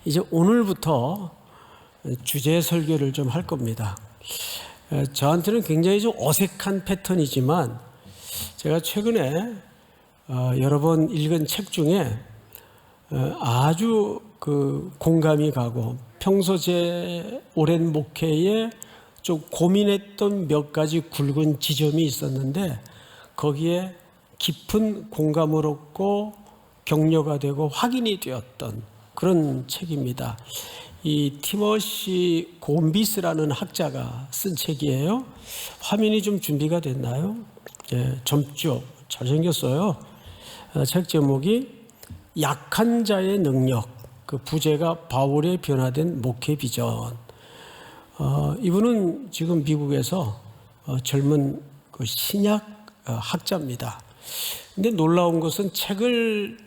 이제 오늘부터 주제 설교를 좀 할 겁니다. 저한테는 굉장히 좀 어색한 패턴이지만 제가 최근에 여러 번 읽은 책 중에 아주 공감이 가고 평소 제 오랜 목회에 좀 고민했던 몇 가지 굵은 지점이 있었는데 거기에 깊은 공감을 얻고 격려가 되고 확인이 되었던 그런 책입니다. 이 티머시 곰비스라는 학자가 쓴 책이에요. 화면이 좀 준비가 됐나요? 네, 젊죠. 잘생겼어요. 책 제목이 약한 자의 능력, 그 부제가 바울의 변화된 목회 비전. 이분은 지금 미국에서 젊은 신약 학자입니다. 근데 놀라운 것은 책을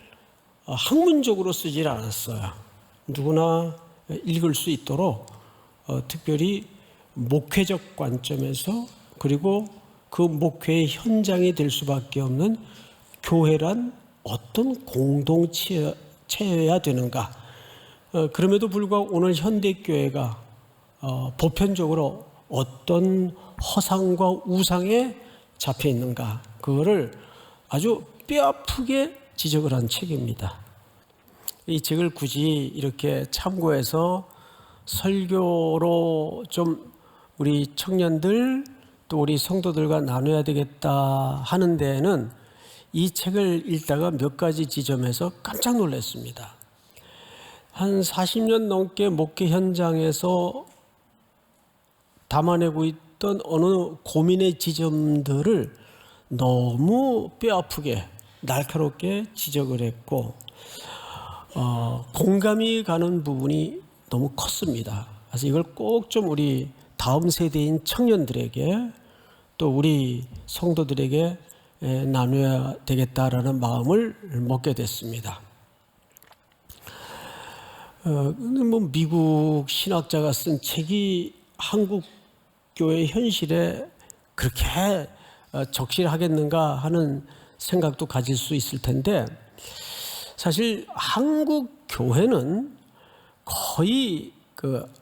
학문적으로 쓰질 않았어요. 누구나 읽을 수 있도록 특별히 목회적 관점에서 그리고 그 목회의 현장이 될 수밖에 없는 교회란 어떤 공동체여야 되는가. 그럼에도 불구하고 오늘 현대교회가 보편적으로 어떤 허상과 우상에 잡혀 있는가. 그거를 아주 뼈아프게 지적을 한 책입니다. 이 책을 굳이 이렇게 참고해서 설교로 좀 우리 청년들 또 우리 성도들과 나눠야 되겠다 하는 데에는 이 책을 읽다가 몇 가지 지점에서 깜짝 놀랐습니다. 한 40년 넘게 목회 현장에서 담아내고 있던 어느 고민의 지점들을 너무 뼈아프게 날카롭게 지적을 했고 공감이 가는 부분이 너무 컸습니다. 그래서 이걸 꼭 좀 우리 다음 세대인 청년들에게 또 우리 성도들에게 나눠야 되겠다라는 마음을 먹게 됐습니다. 미국 신학자가 쓴 책이 한국 교회 현실에 그렇게 적실하겠는가 하는 생각도 가질 수 있을 텐데 사실 한국 교회는 거의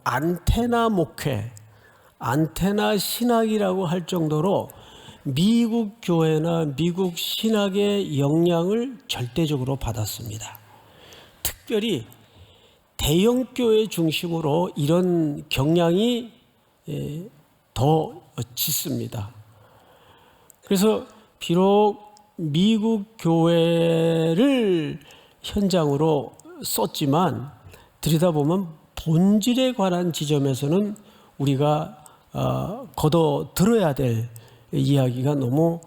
안테나 목회, 안테나 신학이라고 할 정도로 미국 교회나 미국 신학의 영향을 절대적으로 받았습니다. 특별히 대형 교회 중심으로 이런 경향이 더 짙습니다. 그래서 비록 미국 교회를 현장으로 썼지만 들여다보면 본질에 관한 지점에서는 우리가 걷어 들어야 될 이야기가 너무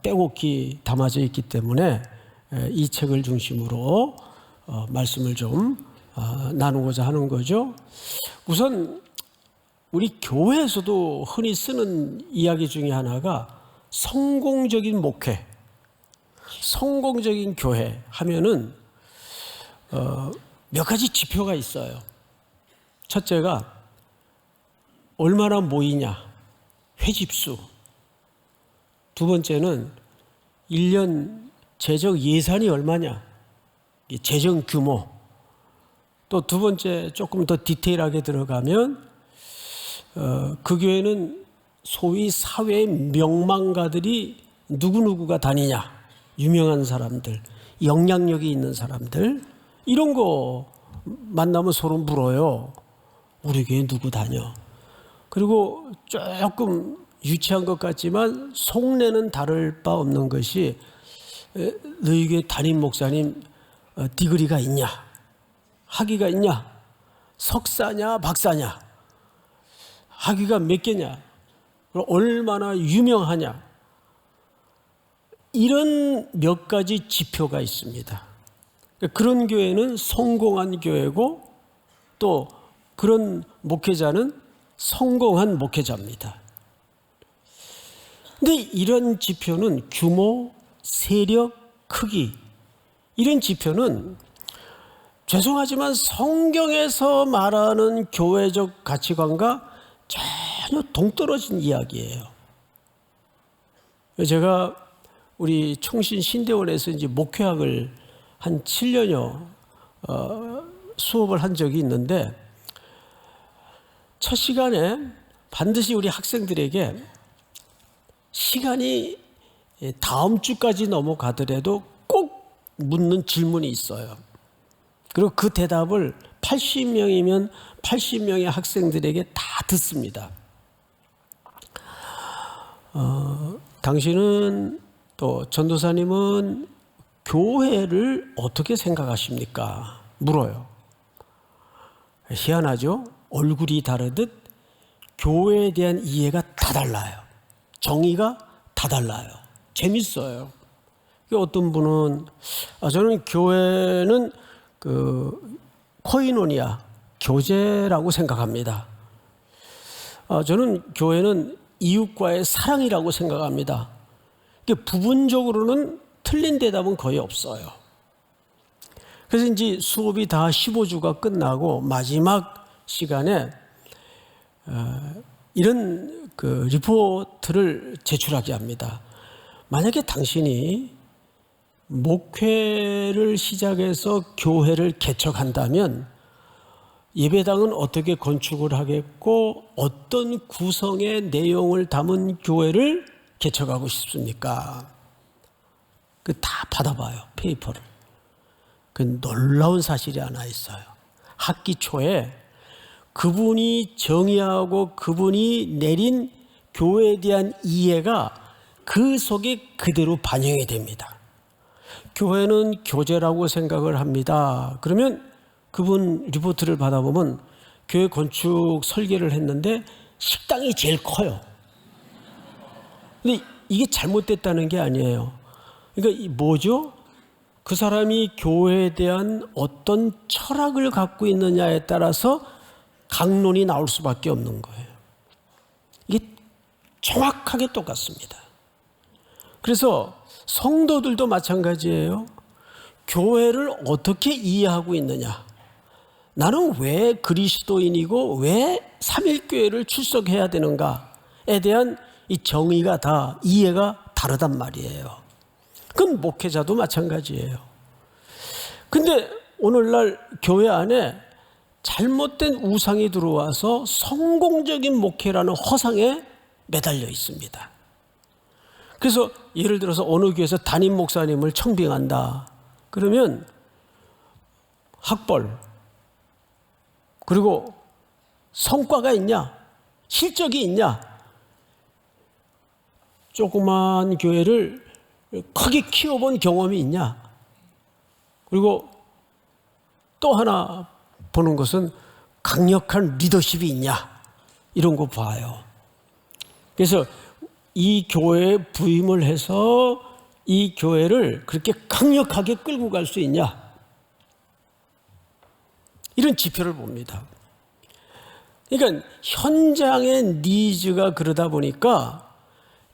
빼곡히 담아져 있기 때문에 이 책을 중심으로 말씀을 좀 나누고자 하는 거죠. 우선 우리 교회에서도 흔히 쓰는 이야기 중에 하나가 성공적인 목회, 성공적인 교회 하면은 몇 가지 지표가 있어요. 첫째가 얼마나 모이냐, 회집수. 두 번째는 1년 재정 예산이 얼마냐, 재정 규모. 또 두 번째 조금 더 디테일하게 들어가면 그 교회는 소위 사회 명망가들이 누구누구가 다니냐, 유명한 사람들, 영향력이 있는 사람들, 이런 거 만나면 소름 불어요. 우리 교회 누구 다녀. 그리고 조금 유치한 것 같지만 속내는 다를 바 없는 것이 너희 교회 담임 목사님 디그리가 있냐, 학위가 있냐, 석사냐 박사냐, 학위가 몇 개냐, 얼마나 유명하냐, 이런 몇 가지 지표가 있습니다. 그런 교회는 성공한 교회고 또 그런 목회자는 성공한 목회자입니다. 근데 이런 지표는 규모, 세력, 크기, 이런 지표는 죄송하지만 성경에서 말하는 교회적 가치관과 전혀 동떨어진 이야기예요. 제가 우리 총신 신대원에서 이제 목회학을 한 7년여 수업을 한 적이 있는데 첫 시간에 반드시 우리 학생들에게 시간이 다음 주까지 넘어가더라도 꼭 묻는 질문이 있어요. 그리고 그 대답을 80명이면 80명의 학생들에게 다 듣습니다. 당신은 또 전도사님은 교회를 어떻게 생각하십니까? 물어요. 희한하죠? 얼굴이 다르듯 교회에 대한 이해가 다 달라요. 정의가 다 달라요. 재밌어요. 어떤 분은 저는 교회는 코이노니아, 교제라고 생각합니다. 저는 교회는 이웃과의 사랑이라고 생각합니다. 부분적으로는 틀린 대답은 거의 없어요. 그래서 이제 수업이 다 15주가 끝나고 마지막 시간에 이런 리포트를 제출하게 합니다. 만약에 당신이 목회를 시작해서 교회를 개척한다면 예배당은 어떻게 건축을 하겠고 어떤 구성의 내용을 담은 교회를 개척하고 싶습니까? 다 받아봐요, 페이퍼를. 놀라운 사실이 하나 있어요. 학기 초에 그분이 정의하고 그분이 내린 교회에 대한 이해가 그 속에 그대로 반영이 됩니다. 교회는 교제라고 생각을 합니다. 그러면 그분 리포트를 받아보면 교회 건축 설계를 했는데 식당이 제일 커요. 근데 이게 잘못됐다는 게 아니에요. 그러니까 뭐죠? 그 사람이 교회에 대한 어떤 철학을 갖고 있느냐에 따라서 강론이 나올 수밖에 없는 거예요. 이게 정확하게 똑같습니다. 그래서 성도들도 마찬가지예요. 교회를 어떻게 이해하고 있느냐? 나는 왜 그리스도인이고 왜 삼일교회를 출석해야 되는가에 대한 이 정의가 다 이해가 다르단 말이에요. 그건 목회자도 마찬가지예요. 근데 오늘날 교회 안에 잘못된 우상이 들어와서 성공적인 목회라는 허상에 매달려 있습니다. 그래서 예를 들어서 어느 교회에서 담임 목사님을 청빙한다. 그러면 학벌, 그리고 성과가 있냐? 실적이 있냐? 조그만 교회를 크게 키워본 경험이 있냐? 그리고 또 하나 보는 것은 강력한 리더십이 있냐? 이런 거 봐요. 그래서 이 교회에 부임을 해서 이 교회를 그렇게 강력하게 끌고 갈 수 있냐? 이런 지표를 봅니다. 그러니까 현장의 니즈가 그러다 보니까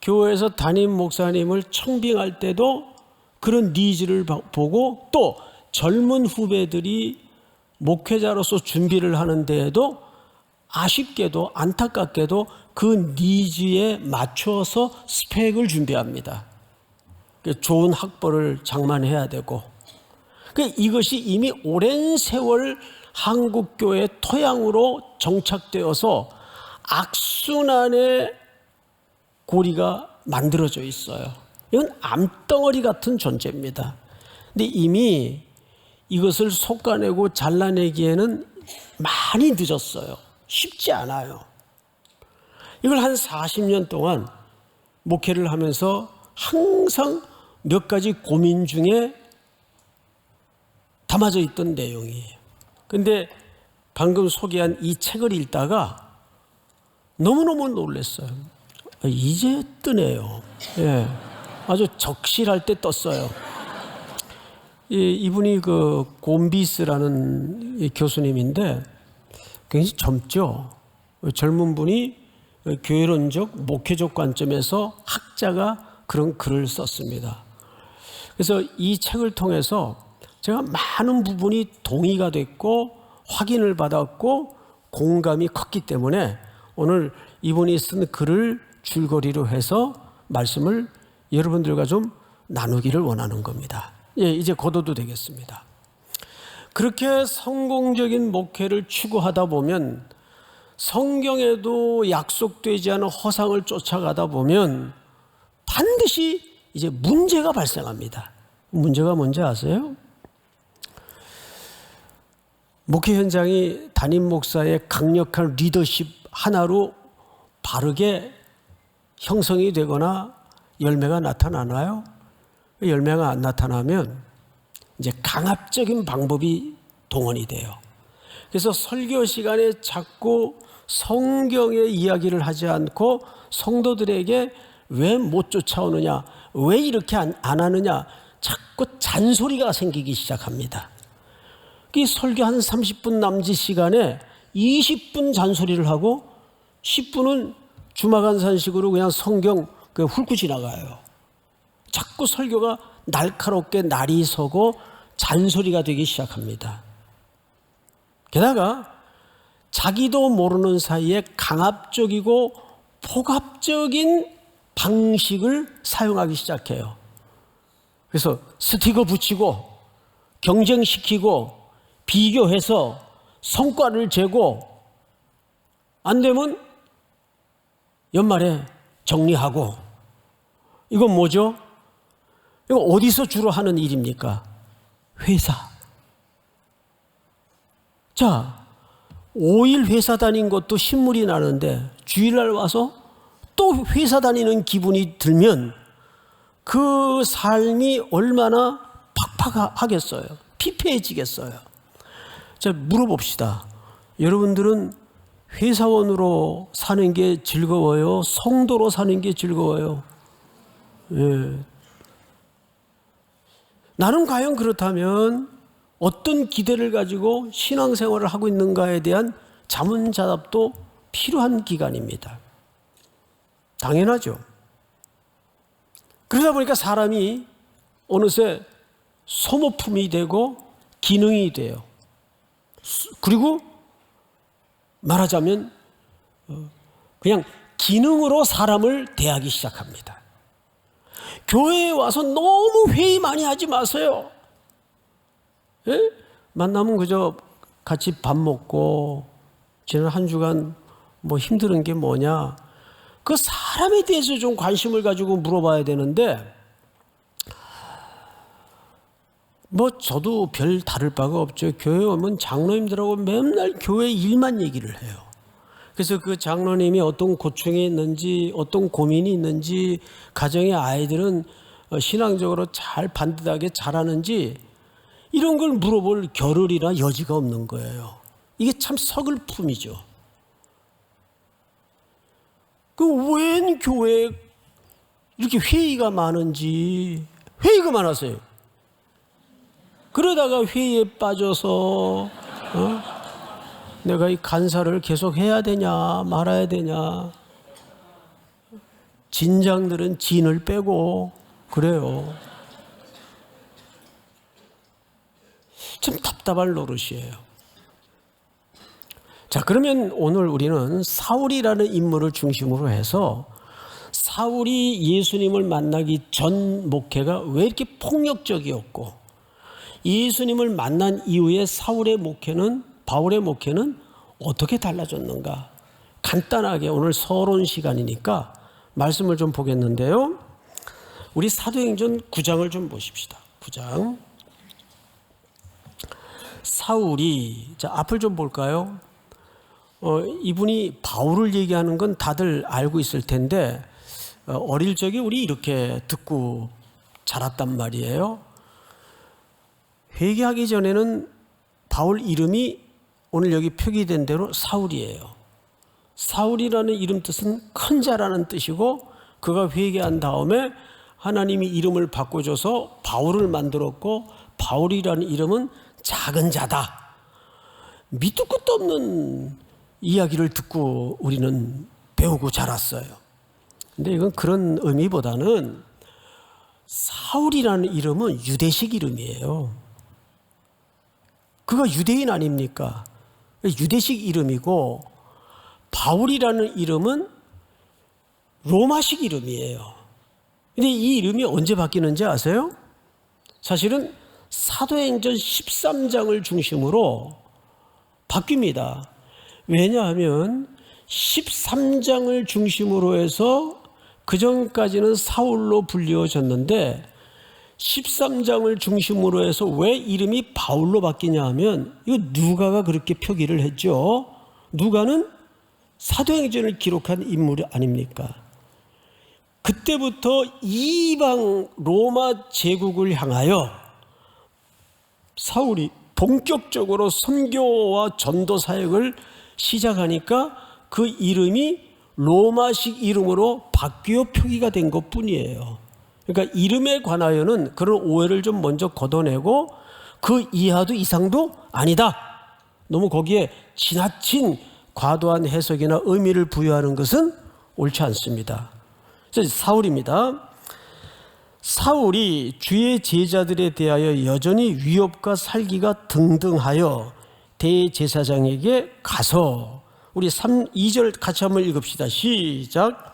교회에서 담임 목사님을 청빙할 때도 그런 니즈를 보고 또 젊은 후배들이 목회자로서 준비를 하는 데에도 아쉽게도 안타깝게도 그 니즈에 맞춰서 스펙을 준비합니다. 좋은 학벌을 장만해야 되고 이것이 이미 오랜 세월 한국교회 토양으로 정착되어서 악순환의 고리가 만들어져 있어요. 이건 암덩어리 같은 존재입니다. 근데 이미 이것을 솎아내고 잘라내기에는 많이 늦었어요. 쉽지 않아요. 이걸 한 40년 동안 목회를 하면서 항상 몇 가지 고민 중에 담아져 있던 내용이에요. 근데 방금 소개한 이 책을 읽다가 너무너무 놀랐어요. 이제 뜨네요. 예, 아주 적실할 때 떴어요. 이분이 곰비스라는 교수님인데 굉장히 젊죠. 젊은 분이 교회론적, 목회적 관점에서 학자가 그런 글을 썼습니다. 그래서 이 책을 통해서 제가 많은 부분이 동의가 됐고 확인을 받았고 공감이 컸기 때문에 오늘 이분이 쓴 글을 줄거리로 해서 말씀을 여러분들과 좀 나누기를 원하는 겁니다. 예, 이제 거둬도 되겠습니다. 그렇게 성공적인 목회를 추구하다 보면 성경에도 약속되지 않은 허상을 쫓아가다 보면 반드시 이제 문제가 발생합니다. 문제가 뭔지 아세요? 목회 현장이 담임 목사의 강력한 리더십 하나로 바르게 형성이 되거나 열매가 나타나나요? 열매가 안 나타나면 이제 강압적인 방법이 동원이 돼요. 그래서 설교 시간에 자꾸 성경의 이야기를 하지 않고 성도들에게 왜 못 쫓아오느냐, 왜 이렇게 안 하느냐, 자꾸 잔소리가 생기기 시작합니다. 이 설교 한 30분 남짓 시간에 20분 잔소리를 하고 10분은 주마간산식으로 그냥 성경 훑고 지나가요. 자꾸 설교가 날카롭게 날이 서고 잔소리가 되기 시작합니다. 게다가 자기도 모르는 사이에 강압적이고 폭압적인 방식을 사용하기 시작해요. 그래서 스티커 붙이고 경쟁시키고 비교해서 성과를 재고 안 되면 연말에 정리하고. 이건 뭐죠? 이거 어디서 주로 하는 일입니까? 회사. 자, 5일 회사 다닌 것도 신물이 나는데 주일날 와서 또 회사 다니는 기분이 들면 그 삶이 얼마나 팍팍하겠어요? 피폐해지겠어요? 자, 물어봅시다. 여러분들은 회사원으로 사는 게 즐거워요? 성도로 사는 게 즐거워요? 예. 나는 과연 그렇다면 어떤 기대를 가지고 신앙생활을 하고 있는가에 대한 자문자답도 필요한 기간입니다. 당연하죠. 그러다 보니까 사람이 어느새 소모품이 되고 기능이 돼요. 그리고 말하자면 그냥 기능으로 사람을 대하기 시작합니다. 교회에 와서 너무 회의 많이 하지 마세요. 예? 만나면 그저 같이 밥 먹고 지난 한 주간 뭐 힘든 게 뭐냐, 그 사람에 대해서 좀 관심을 가지고 물어봐야 되는데 뭐 저도 별 다를 바가 없죠. 교회 오면 장로님들하고 맨날 교회 일만 얘기를 해요. 그래서 그 장로님이 어떤 고충이 있는지, 어떤 고민이 있는지, 가정의 아이들은 신앙적으로 잘 반듯하게 자라는지 이런 걸 물어볼 겨를이나 여지가 없는 거예요. 이게 참 서글픔이죠. 그 웬 교회에 이렇게 회의가 많은지. 회의가 많았어요. 그러다가 회의에 빠져서 내가 이 간사를 계속 해야 되냐 말아야 되냐, 진장들은 진을 빼고 그래요. 좀 답답할 노릇이에요. 자, 그러면 오늘 우리는 사울이라는 인물을 중심으로 해서 사울이 예수님을 만나기 전 목회가 왜 이렇게 폭력적이었고, 예수님을 만난 이후에 사울의 목회는, 바울의 목회는 어떻게 달라졌는가, 간단하게 오늘 서론 시간이니까 말씀을 좀 보겠는데요. 우리 사도행전 9장을 좀 보십시다. 9장. 사울이, 자, 앞을 좀 볼까요? 이분이 바울을 얘기하는 건 다들 알고 있을 텐데 어릴 적에 우리 이렇게 듣고 자랐단 말이에요. 회개하기 전에는 바울 이름이 오늘 여기 표기된 대로 사울이에요. 사울이라는 이름 뜻은 큰 자라는 뜻이고, 그가 회개한 다음에 하나님이 이름을 바꿔줘서 바울을 만들었고, 바울이라는 이름은 작은 자다. 밑도 끝도 없는 이야기를 듣고 우리는 배우고 자랐어요. 근데 이건 그런 의미보다는 사울이라는 이름은 유대식 이름이에요. 그가 유대인 아닙니까? 유대식 이름이고, 바울이라는 이름은 로마식 이름이에요. 근데 이 이름이 언제 바뀌는지 아세요? 사실은 사도행전 13장을 중심으로 바뀝니다. 왜냐하면 13장을 중심으로 해서 그전까지는 사울로 불리워졌는데 13장을 중심으로 해서 왜 이름이 바울로 바뀌냐 하면 이거 누가가 그렇게 표기를 했죠. 누가는 사도행전을 기록한 인물 아닙니까? 그때부터 이방 로마 제국을 향하여 사울이 본격적으로 선교와 전도 사역을 시작하니까 그 이름이 로마식 이름으로 바뀌어 표기가 된 것뿐이에요. 그러니까 이름에 관하여는 그런 오해를 좀 먼저 걷어내고 그 이하도 이상도 아니다. 너무 거기에 지나친 과도한 해석이나 의미를 부여하는 것은 옳지 않습니다. 그래서 사울입니다. 사울이 주의 제자들에 대하여 여전히 위협과 살기가 등등하여 대제사장에게 가서 우리 2절 같이 한번 읽읍시다. 시작.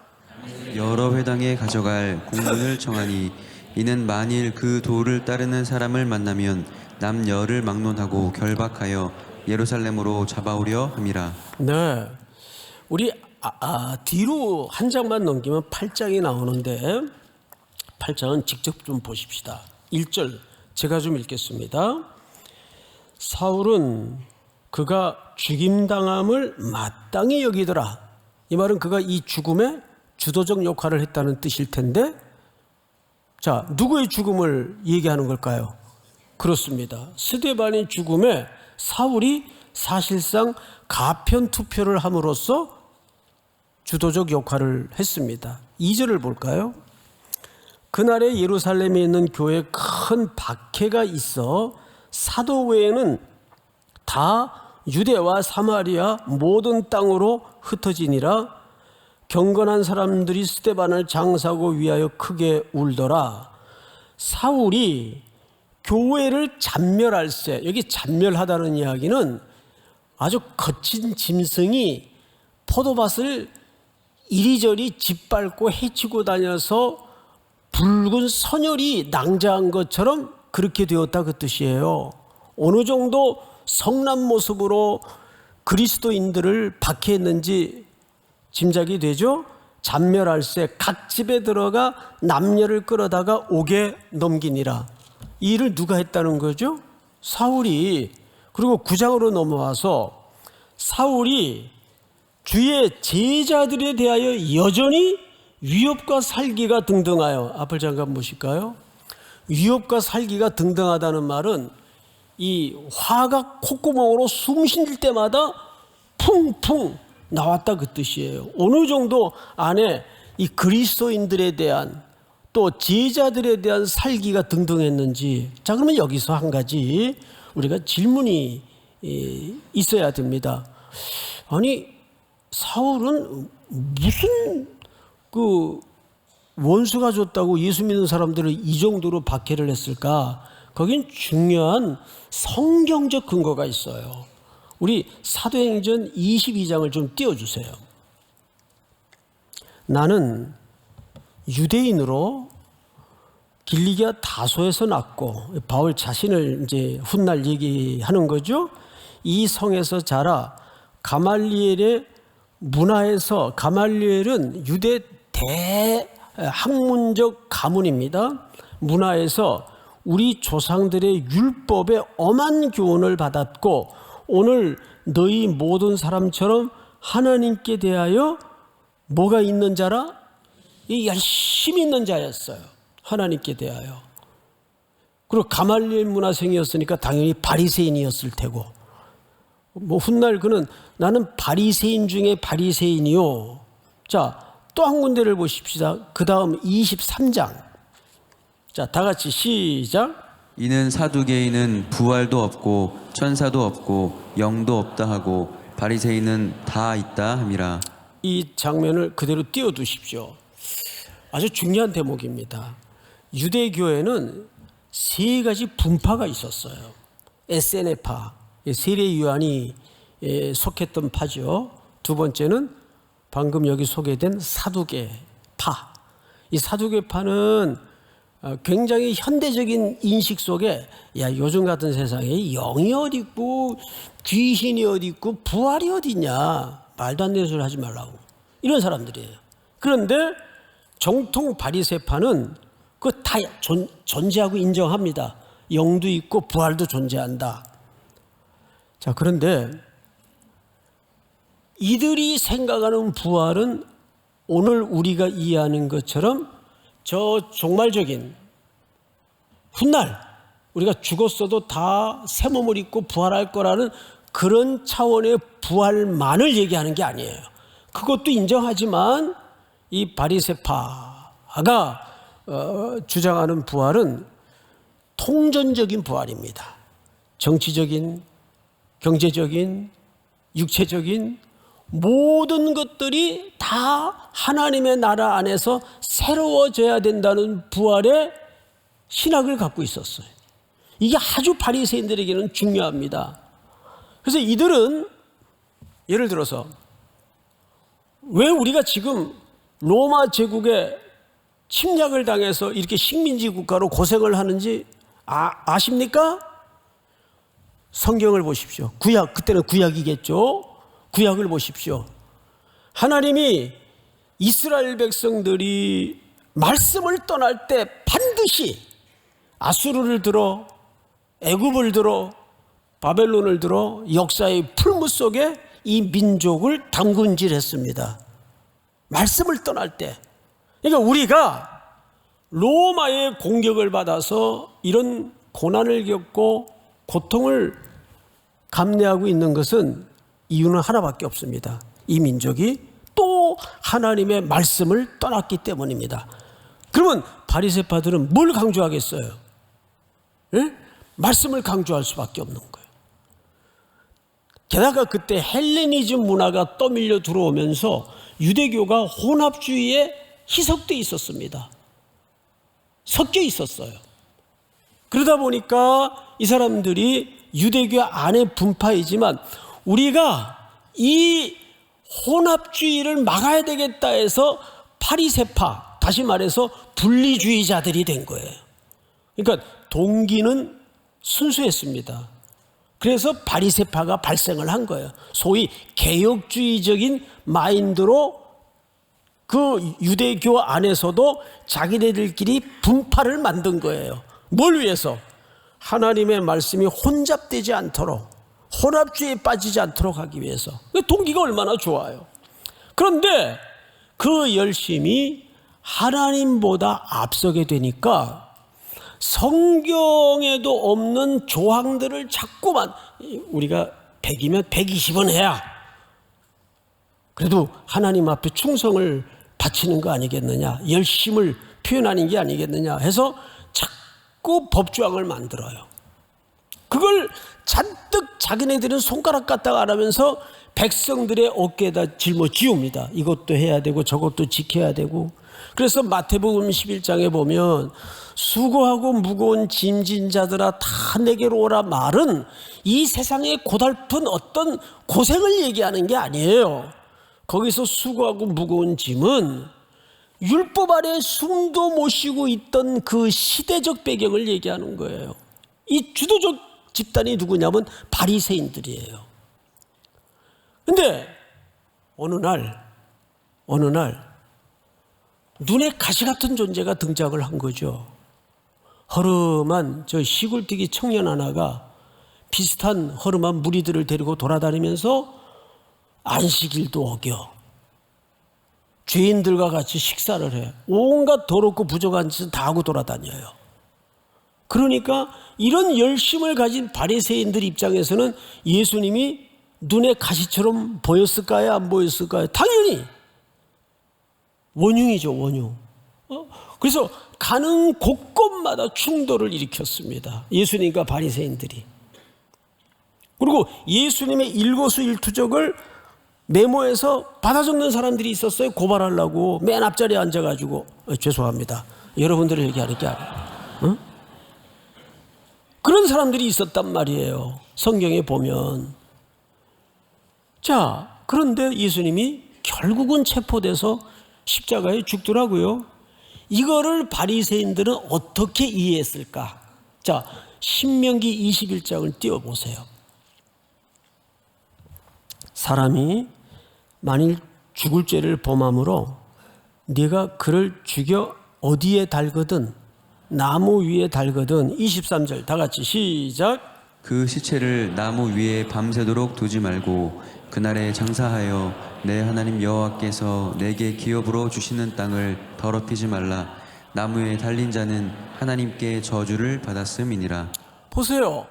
여러 회당에 가져갈 공문을 청하니 이는 만일 그 도를 따르는 사람을 만나면 남녀를 막론하고 결박하여 예루살렘으로 잡아오려 함이라. 네, 우리 뒤로 한 장만 넘기면 8장이 나오는데 8장은 직접 좀 보십시다. 1절 제가 좀 읽겠습니다. 사울은 그가 죽임당함을 마땅히 여기더라. 이 말은 그가 이 죽음에 주도적 역할을 했다는 뜻일 텐데, 자, 누구의 죽음을 얘기하는 걸까요? 그렇습니다. 스데반의 죽음에 사울이 사실상 가편 투표를 함으로써 주도적 역할을 했습니다. 2절을 볼까요? 그날에 예루살렘에 있는 교회에 큰 박해가 있어 사도 외에는 다 유대와 사마리아 모든 땅으로 흩어지니라. 경건한 사람들이 스데반을 장사하고 위하여 크게 울더라. 사울이 교회를 잔멸할세, 여기 잔멸하다는 이야기는 아주 거친 짐승이 포도밭을 이리저리 짓밟고 헤치고 다녀서 붉은 선혈이 낭자한 것처럼 그렇게 되었다 그 뜻이에요. 어느 정도 성난 모습으로 그리스도인들을 박해했는지 짐작이 되죠. 잔멸할세, 각 집에 들어가 남녀를 끌어다가 옥에 넘기니라. 이 일을 누가 했다는 거죠? 사울이. 그리고 9장으로 넘어와서 사울이 주의 제자들에 대하여 여전히 위협과 살기가 등등하여, 앞을 잠깐 보실까요? 위협과 살기가 등등하다는 말은 이 화가 콧구멍으로 숨 쉴 때마다 풍풍 나왔다 그 뜻이에요. 어느 정도 안에 이 그리스도인들에 대한 또 제자들에 대한 살기가 등등했는지. 자, 그러면 여기서 한 가지 우리가 질문이 있어야 됩니다. 아니, 사울은 무슨 그 원수가 줬다고 예수 믿는 사람들을 이 정도로 박해를 했을까? 거긴 중요한 성경적 근거가 있어요. 우리 사도행전 22장을 좀 띄워주세요. 나는 유대인으로 길리기아 다소에서 났고, 바울 자신을 이제 훗날 얘기하는 거죠. 이 성에서 자라 가말리엘의 문화에서, 가말리엘은 유대 대학문적 가문입니다. 문화에서 우리 조상들의 율법에 엄한 교훈을 받았고, 오늘 너희 모든 사람처럼 하나님께 대하여 뭐가 있는 자라? 열심히 있는 자였어요. 하나님께 대하여. 그리고 가말리엘 문화생이었으니까 당연히 바리새인이었을 테고, 뭐 훗날 그는 나는 바리새인 중에 바리새인이요. 자, 또 한 군데를 보십시다. 그 다음 23장. 자, 다 같이 시작. 이는 사두개인은 부활도 없고 천사도 없고 영도 없다 하고 바리새인은 다 있다 함이라. 이 장면을 그대로 띄워두십시오. 아주 중요한 대목입니다. 유대교회는 세 가지 분파가 있었어요. 에세네파, 세례 요한이 속했던 파죠. 두 번째는 방금 여기 소개된 사두개파. 이 사두개파는 굉장히 현대적인 인식 속에 야 요즘 같은 세상에 영이 어디 있고 귀신이 어디 있고 부활이 어디 있냐 말도 안 되는 소리 하지 말라고 이런 사람들이에요. 그런데 정통 바리새파는 그거 다 존재하고 인정합니다. 영도 있고 부활도 존재한다. 자, 그런데 이들이 생각하는 부활은 오늘 우리가 이해하는 것처럼 저 종말적인 훗날 우리가 죽었어도 다 새 몸을 입고 부활할 거라는 그런 차원의 부활만을 얘기하는 게 아니에요. 그것도 인정하지만 이 바리새파가 주장하는 부활은 통전적인 부활입니다. 정치적인, 경제적인, 육체적인 모든 것들이 다 하나님의 나라 안에서 새로워져야 된다는 부활의 신학을 갖고 있었어요. 이게 아주 바리새인들에게는 중요합니다. 그래서 이들은 예를 들어서 왜 우리가 지금 로마 제국에 침략을 당해서 이렇게 식민지 국가로 고생을 하는지 아십니까? 성경을 보십시오. 구약, 그때는 구약이겠죠. 구약을 보십시오. 하나님이 이스라엘 백성들이 말씀을 떠날 때 반드시 아수르를 들어 애굽을 들어 바벨론을 들어 역사의 풀무 속에 이 민족을 담근질했습니다. 말씀을 떠날 때. 그러니까 우리가 로마의 공격을 받아서 이런 고난을 겪고 고통을 감내하고 있는 것은 이유는 하나밖에 없습니다. 이 민족이 또 하나님의 말씀을 떠났기 때문입니다. 그러면 바리새파들은 뭘 강조하겠어요? 예? 말씀을 강조할 수밖에 없는 거예요. 게다가 그때 헬레니즘 문화가 떠밀려 들어오면서 유대교가 혼합주의에 희석되어 있었습니다. 섞여 있었어요. 그러다 보니까 이 사람들이 유대교 안에 분파이지만 우리가 이 혼합주의를 막아야 되겠다 해서 바리새파, 다시 말해서 분리주의자들이 된 거예요. 그러니까 동기는 순수했습니다. 그래서 바리새파가 발생을 한 거예요. 소위 개혁주의적인 마인드로 그 유대교 안에서도 자기네들끼리 분파를 만든 거예요. 뭘 위해서? 하나님의 말씀이 혼잡되지 않도록, 혼합주의에 빠지지 않도록 하기 위해서. 동기가 얼마나 좋아요. 그런데 그 열심이 하나님보다 앞서게 되니까 성경에도 없는 조항들을 자꾸만, 우리가 100이면 120은 해야 그래도 하나님 앞에 충성을 바치는 거 아니겠느냐, 열심을 표현하는 게 아니겠느냐 해서 자꾸 법조항을 만들어요. 그걸 잔뜩 자기네들은 손가락 까딱 안 하면서 백성들의 어깨에다 짊어지웁니다. 이것도 해야 되고 저것도 지켜야 되고. 그래서 마태복음 11장에 보면 수고하고 무거운 짐진 자들아 다 내게로 오라 말은 이 세상의 고달픈 어떤 고생을 얘기하는 게 아니에요. 거기서 수고하고 무거운 짐은 율법 아래 숨도 못 쉬고 있던 그 시대적 배경을 얘기하는 거예요. 이 주도적 집단이 누구냐면 바리새인들이에요. 근데 어느 날 눈에 가시 같은 존재가 등장을 한 거죠. 허름한 저 시골뜨기 청년 하나가 비슷한 허름한 무리들을 데리고 돌아다니면서 안식일도 어겨 죄인들과 같이 식사를 해. 온갖 더럽고 부정한 짓을 다 하고 돌아다녀요. 그러니까 이런 열심을 가진 바리새인들 입장에서는 예수님이 눈에 가시처럼 보였을까요? 안 보였을까요? 당연히 원흉이죠, 원흉. 그래서 가는 곳곳마다 충돌을 일으켰습니다. 예수님과 바리새인들이. 그리고 예수님의 일거수일투족을 메모해서 받아 적는 사람들이 있었어요. 고발하려고 맨 앞자리에 앉아가지고. 죄송합니다. 여러분들을 얘기하는 게 아니에요. 그런 사람들이 있었단 말이에요. 성경에 보면. 자, 그런데 예수님이 결국은 체포돼서 십자가에 죽더라고요. 이거를 바리새인들은 어떻게 이해했을까? 자, 신명기 21장을 띄워보세요. 사람이 만일 죽을 죄를 범함으로 네가 그를 죽여 어디에 달거든, 나무 위에 달거든. 23절 다 같이 시작. 그 시체를 나무 위에 밤새도록 두지 말고 그날에 장사하여 내 하나님 여호와께서 내게 기업으로 주시는 땅을 더럽히지 말라. 나무에 달린 자는 하나님께 저주를 받았음이니라. 보세요.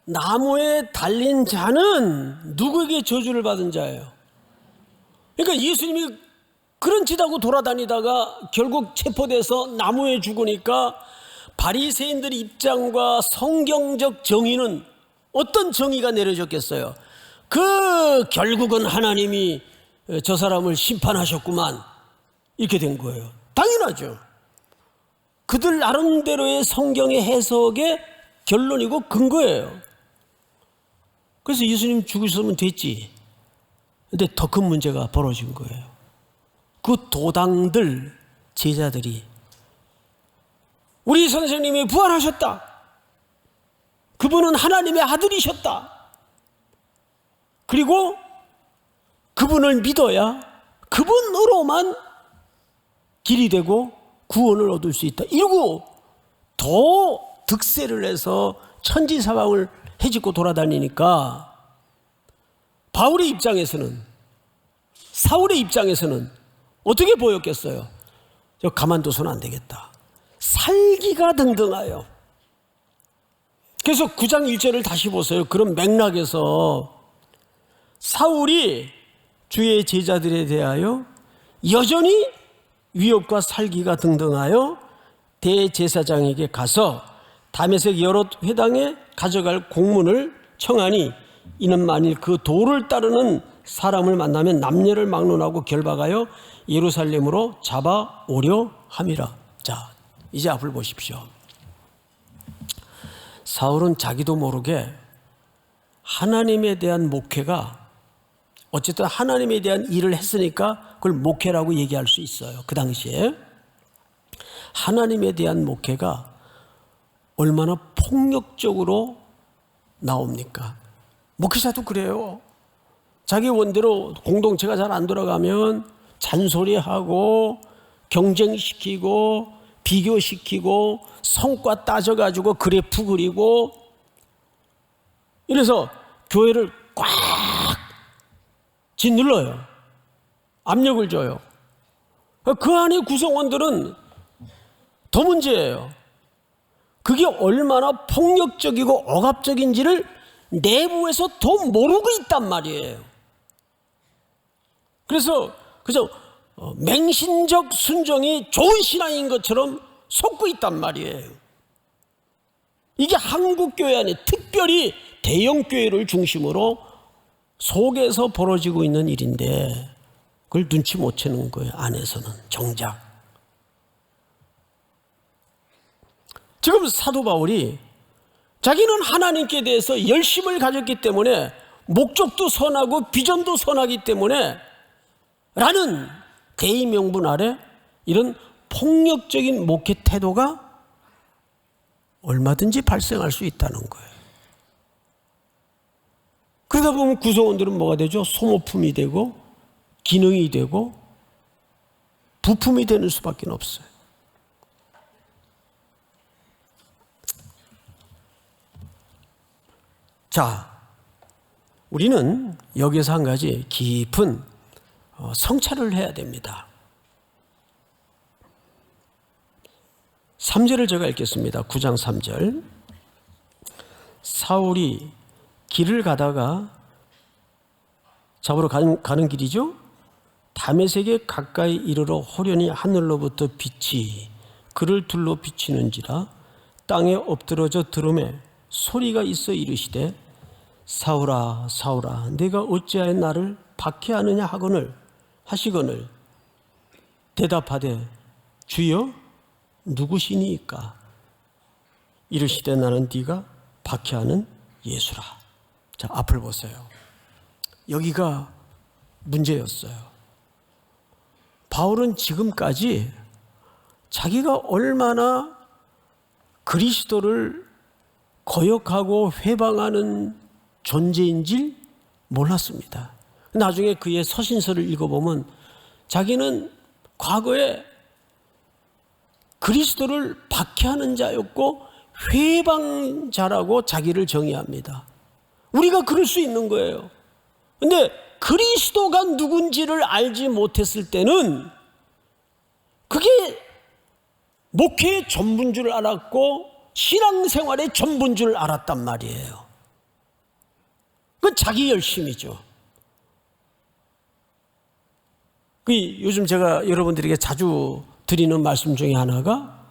나무에 달린 자는 누구에게 저주를 받은 자예요? 그러니까 예수님이 그런 짓 하고 돌아다니다가 결국 체포돼서 나무에 죽으니까 바리새인들의 입장과 성경적 정의는 어떤 정의가 내려졌겠어요? 결국은 하나님이 저 사람을 심판하셨구만, 이렇게 된 거예요. 당연하죠. 그들 나름대로의 성경의 해석의 결론이고 근거예요. 그래서 예수님 죽으셨으면 됐지. 근데 더 큰 문제가 벌어진 거예요. 그 도당들 제자들이 우리 선생님이 부활하셨다, 그분은 하나님의 아들이셨다, 그리고 그분을 믿어야 그분으로만 길이 되고 구원을 얻을 수 있다, 이러고 더 득세를 해서 천지사방을 헤집고 돌아다니니까 바울의 입장에서는, 사울의 입장에서는 어떻게 보였겠어요? 저 가만둬서는 안 되겠다, 살기가 등등하여. 그래서 9장 1절을 다시 보세요. 그런 맥락에서 사울이 주의 제자들에 대하여 여전히 위협과 살기가 등등하여 대제사장에게 가서 다메섹 여러 회당에 가져갈 공문을 청하니 이는 만일 그 도를 따르는 사람을 만나면 남녀를 막론하고 결박하여 예루살렘으로 잡아오려 함이라. 자, 이제 앞을 보십시오. 사울은 자기도 모르게 하나님에 대한 목회가, 어쨌든 하나님에 대한 일을 했으니까 그걸 목회라고 얘기할 수 있어요. 그 당시에 하나님에 대한 목회가 얼마나 폭력적으로 나옵니까? 목회자도 그래요. 자기 원대로 공동체가 잘 안 돌아가면 잔소리하고 경쟁시키고 비교시키고 성과 따져가지고 그래프 그리고, 이래서 교회를 꽉 짓눌러요. 압력을 줘요. 그 안에 구성원들은 더 문제예요. 그게 얼마나 폭력적이고 억압적인지를 내부에서 더 모르고 있단 말이에요. 그래서 그저 맹신적 순종이 좋은 신앙인 것처럼 속고 있단 말이에요. 이게 한국교회 안에, 특별히 대형교회를 중심으로 속에서 벌어지고 있는 일인데 그걸 눈치 못 채는 거예요. 안에서는 정작. 지금 사도 바울이 자기는 하나님께 대해서 열심을 가졌기 때문에, 목적도 선하고 비전도 선하기 때문에 라는 대의 명분 아래 이런 폭력적인 목회 태도가 얼마든지 발생할 수 있다는 거예요. 그러다 보면 구성원들은 뭐가 되죠? 소모품이 되고 기능이 되고 부품이 되는 수밖에 없어요. 자, 우리는 여기서 한 가지 깊은 성찰을 해야 됩니다. 3절을 제가 읽겠습니다. 9장 3절. 사울이 길을 가다가, 잡으러 가는 길이죠. 다메섹에 가까이 이르러 호련히 하늘로부터 빛이 그를 둘러 비치는지라 땅에 엎드러져 들음에 소리가 있어 이르시되 사울아 사울아 내가 어찌하여 나를 박해하느냐 하시거늘 대답하되 주여 누구시니이까? 이르시되 나는 네가 박해하는 예수라. 자, 앞을 보세요. 여기가 문제였어요. 바울은 지금까지 자기가 얼마나 그리스도를 거역하고 회방하는 존재인지 몰랐습니다. 나중에 그의 서신서를 읽어보면 자기는 과거에 그리스도를 박해하는 자였고 회방자라고 자기를 정의합니다. 우리가 그럴 수 있는 거예요. 근데 그리스도가 누군지를 알지 못했을 때는 그게 목회의 전부인 줄 알았고 신앙생활의 전부인 줄 알았단 말이에요. 그건 자기 열심이죠. 요즘 제가 여러분들에게 자주 드리는 말씀 중에 하나가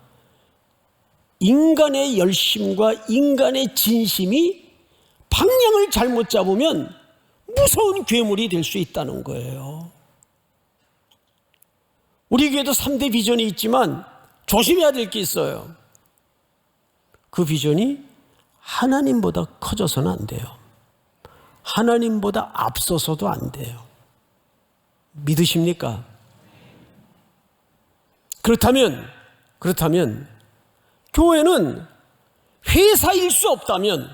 인간의 열심과 인간의 진심이 방향을 잘못 잡으면 무서운 괴물이 될 수 있다는 거예요. 우리 교회도 3대 비전이 있지만 조심해야 될 게 있어요. 그 비전이 하나님보다 커져서는 안 돼요. 하나님보다 앞서서도 안 돼요. 믿으십니까? 그렇다면 교회는 회사일 수 없다면,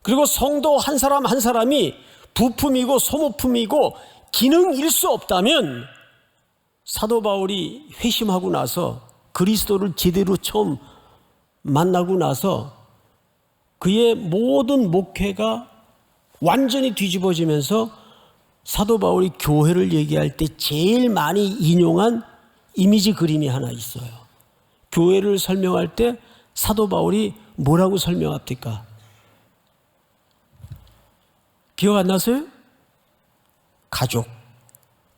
그리고 성도 한 사람 한 사람이 부품이고 소모품이고 기능일 수 없다면, 사도 바울이 회심하고 나서 그리스도를 제대로 처음 만나고 나서 그의 모든 목회가 완전히 뒤집어지면서 사도 바울이 교회를 얘기할 때 제일 많이 인용한 이미지 그림이 하나 있어요. 교회를 설명할 때 사도 바울이 뭐라고 설명합니까? 기억 안 나세요?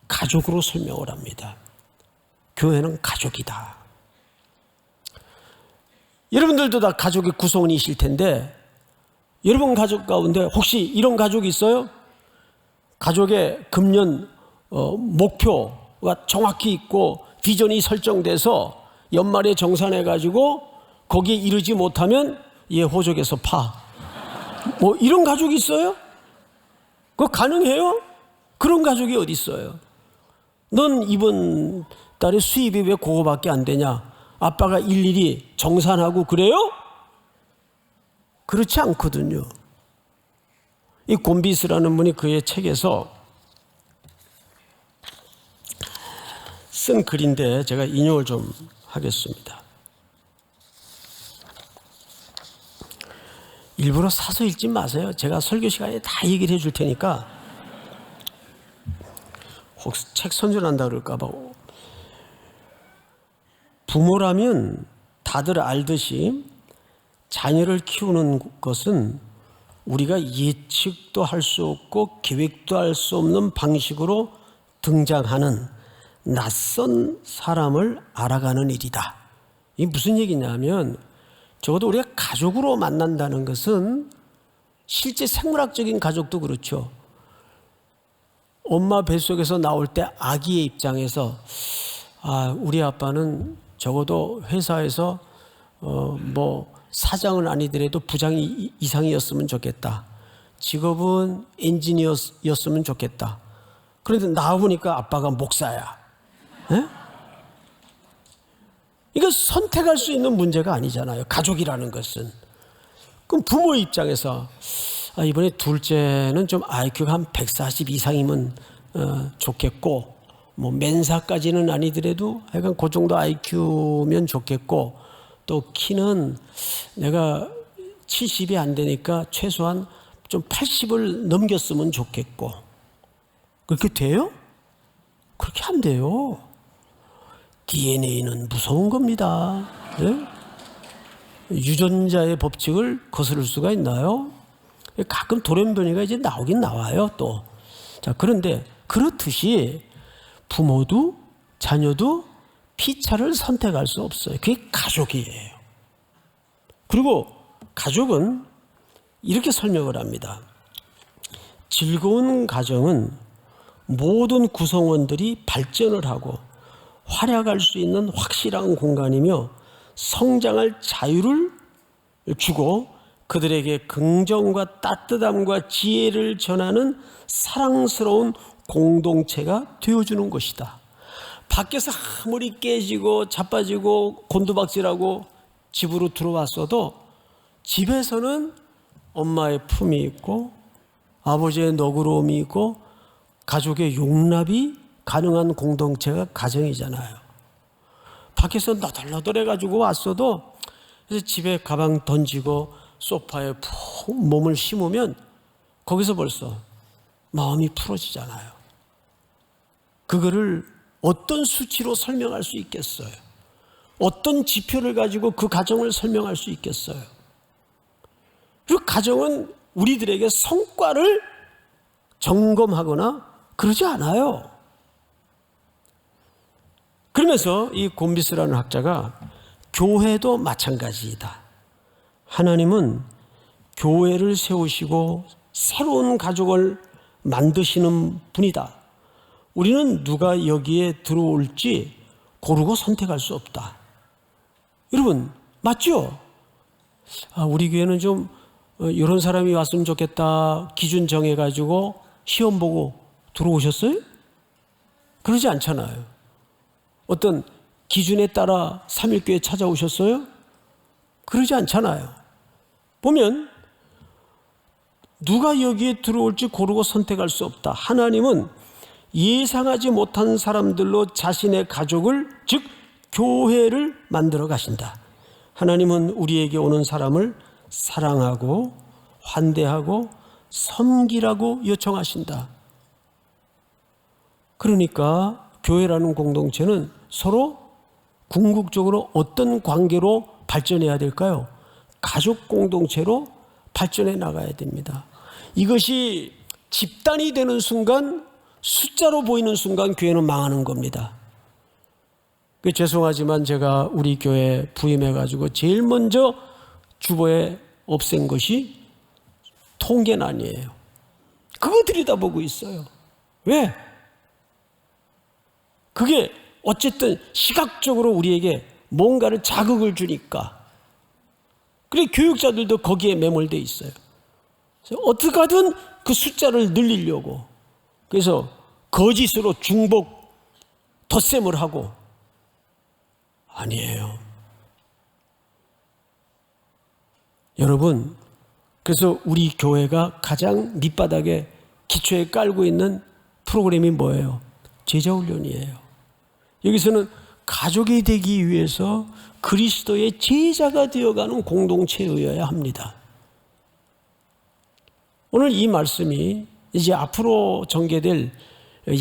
가족으로 설명을 합니다. 교회는 가족이다. 여러분들도 다 가족의 구성원이실 텐데, 여러분 가족 가운데 혹시 이런 가족이 있어요? 가족의 금년 목표가 정확히 있고 비전이 설정돼서 연말에 정산해가지고 거기에 이르지 못하면 얘 호적에서 파. 뭐 이런 가족이 있어요? 그거 가능해요? 그런 가족이 어디 있어요? 넌 이번 달에 수입이 왜 그거밖에 안 되냐? 아빠가 일일이 정산하고 그래요? 그렇지 않거든요. 이 곰비스라는 분이 그의 책에서 쓴 글인데 제가 인용을 좀 하겠습니다. 일부러 사서 읽지 마세요. 제가 설교 시간에 다 얘기를 해줄 테니까 혹시 책 선전한다 그럴까 봐. 부모라면 다들 알듯이 자녀를 키우는 것은 우리가 예측도 할 수 없고 계획도 할 수 없는 방식으로 등장하는 낯선 사람을 알아가는 일이다. 이게 무슨 얘기냐면, 적어도 우리가 가족으로 만난다는 것은 실제 생물학적인 가족도 그렇죠. 엄마 뱃속에서 나올 때 아기의 입장에서 우리 아빠는 적어도 회사에서 뭐 사장은 아니더라도 부장 이상이었으면 좋겠다. 직업은 엔지니어였으면 좋겠다. 그런데 나와보니까 아빠가 목사야. 에? 이거 선택할 수 있는 문제가 아니잖아요. 가족이라는 것은. 그럼 부모의 입장에서 이번에 둘째는 좀 IQ가 한 140 이상이면 좋겠고, 뭐 멘사까지는 아니더라도 하여간 그 정도 IQ면 좋겠고, 또 키는 내가 70이 안 되니까 최소한 좀 80을 넘겼으면 좋겠고. 그렇게 돼요? 그렇게 안 돼요. DNA는 무서운 겁니다. 네? 유전자의 법칙을 거스를 수가 있나요? 가끔 돌연변이가 이제 나오긴 나와요, 또. 자, 그런데 그렇듯이 부모도 자녀도 피차를 선택할 수 없어요. 그게 가족이에요. 그리고 가족은 이렇게 설명을 합니다. 즐거운 가정은 모든 구성원들이 발전을 하고 활약할 수 있는 확실한 공간이며 성장할 자유를 주고 그들에게 긍정과 따뜻함과 지혜를 전하는 사랑스러운 공동체가 되어주는 것이다. 밖에서 아무리 깨지고 자빠지고 곤두박질하고 집으로 들어왔어도 집에서는 엄마의 품이 있고 아버지의 너그러움이 있고 가족의 용납이 가능한 공동체가 가정이잖아요. 밖에서 너덜너덜해가지고 왔어도 그래서 집에 가방 던지고 소파에 푹 몸을 심으면 거기서 벌써 마음이 풀어지잖아요. 그거를 어떤 수치로 설명할 수 있겠어요? 어떤 지표를 가지고 그 가정을 설명할 수 있겠어요? 그리고 가정은 우리들에게 성과를 점검하거나 그러지 않아요. 그러면서 이 곰비스라는 학자가 교회도 마찬가지이다. 하나님은 교회를 세우시고 새로운 가족을 만드시는 분이다. 우리는 누가 여기에 들어올지 고르고 선택할 수 없다. 여러분 맞죠? 우리 교회는 좀 이런 사람이 왔으면 좋겠다 기준 정해가지고 시험 보고 들어오셨어요? 그러지 않잖아요. 어떤 기준에 따라 삼일교회 찾아오셨어요? 그러지 않잖아요. 보면 누가 여기에 들어올지 고르고 선택할 수 없다. 하나님은 예상하지 못한 사람들로 자신의 가족을, 즉 교회를 만들어 가신다. 하나님은 우리에게 오는 사람을 사랑하고 환대하고 섬기라고 요청하신다. 그러니까 교회라는 공동체는 서로 궁극적으로 어떤 관계로 발전해야 될까요? 가족 공동체로 발전해 나가야 됩니다. 이것이 집단이 되는 순간, 숫자로 보이는 순간 교회는 망하는 겁니다. 죄송하지만 제가 우리 교회 부임해가지고 제일 먼저 주보에 없앤 것이 통계난이에요. 그거 들여다보고 있어요. 왜? 그게 어쨌든 시각적으로 우리에게 뭔가를 자극을 주니까. 그래 교육자들도 거기에 매몰되어 있어요. 그래서 어떻게 하든 그 숫자를 늘리려고. 그래서 거짓으로 중복 덧셈을 하고. 아니에요. 여러분, 그래서 우리 교회가 가장 밑바닥에 기초에 깔고 있는 프로그램이 뭐예요? 제자훈련이에요. 여기서는 가족이 되기 위해서 그리스도의 제자가 되어가는 공동체여야 합니다. 오늘 이 말씀이 이제 앞으로 전개될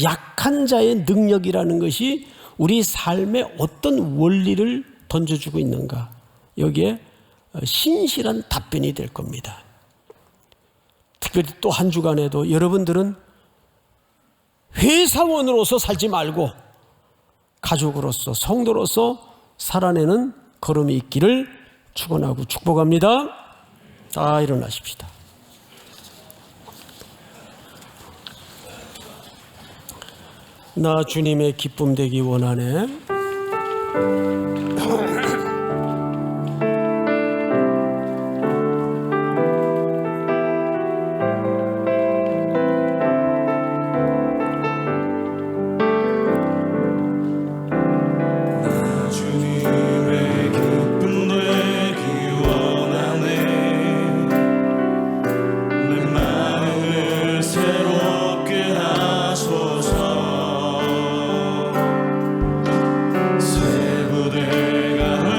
약한 자의 능력이라는 것이 우리 삶에 어떤 원리를 던져주고 있는가, 여기에 신실한 답변이 될 겁니다. 특별히 또 한 주간에도 여러분들은 회사원으로서 살지 말고 가족으로서, 성도로서 살아내는 걸음이 있기를 축원하고 축복합니다. 다 일어나십시다. 나 주님의 기쁨 되기 원하네. 새 부대가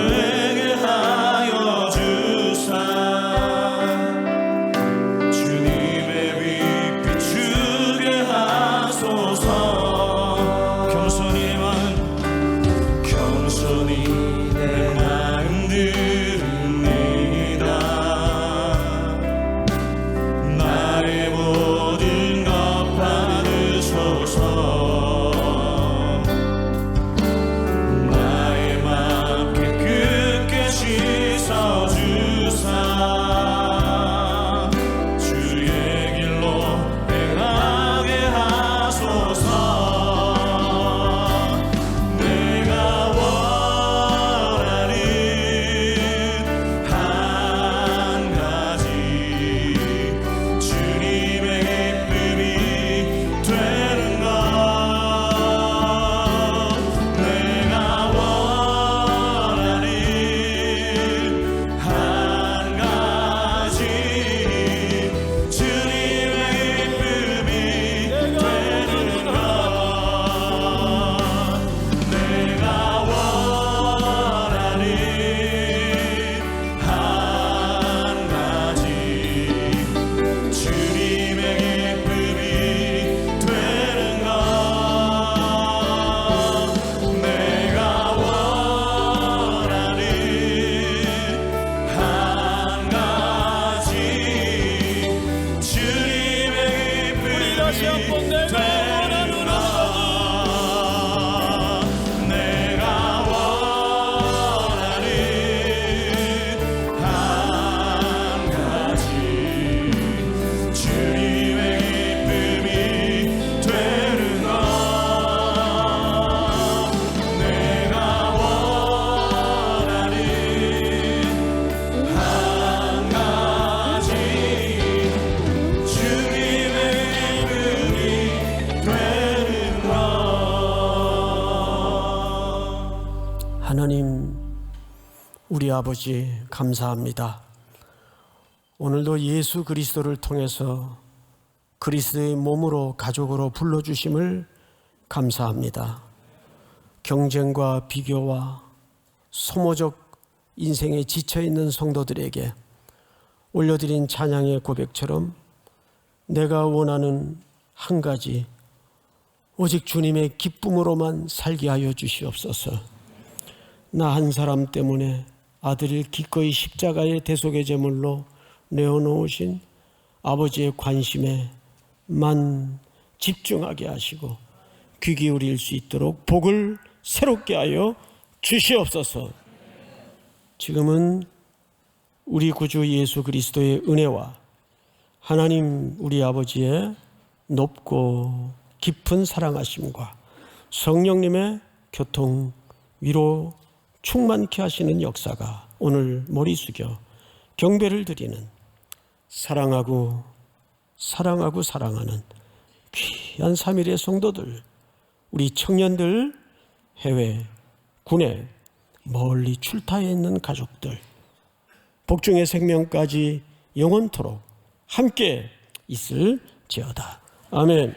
우리 아버지 감사합니다. 오늘도 예수 그리스도를 통해서 그리스도의 몸으로 가족으로 불러주심을 감사합니다. 경쟁과 비교와 소모적 인생에 지쳐있는 성도들에게 올려드린 찬양의 고백처럼 내가 원하는 한 가지, 오직 주님의 기쁨으로만 살게 하여 주시옵소서. 나 한 사람 때문에 아들을 기꺼이 십자가의 대속의 제물로 내어놓으신 아버지의 관심에만 집중하게 하시고 귀 기울일 수 있도록 복을 새롭게 하여 주시옵소서. 지금은 우리 구주 예수 그리스도의 은혜와 하나님 우리 아버지의 높고 깊은 사랑하심과 성령님의 교통, 위로 충만케 하시는 역사가 오늘 머리 숙여 경배를 드리는 사랑하고 사랑하는 귀한 3일의 성도들, 우리 청년들, 해외, 군에 멀리 출타해 있는 가족들, 복중의 생명까지 영원토록 함께 있을지어다. 아멘.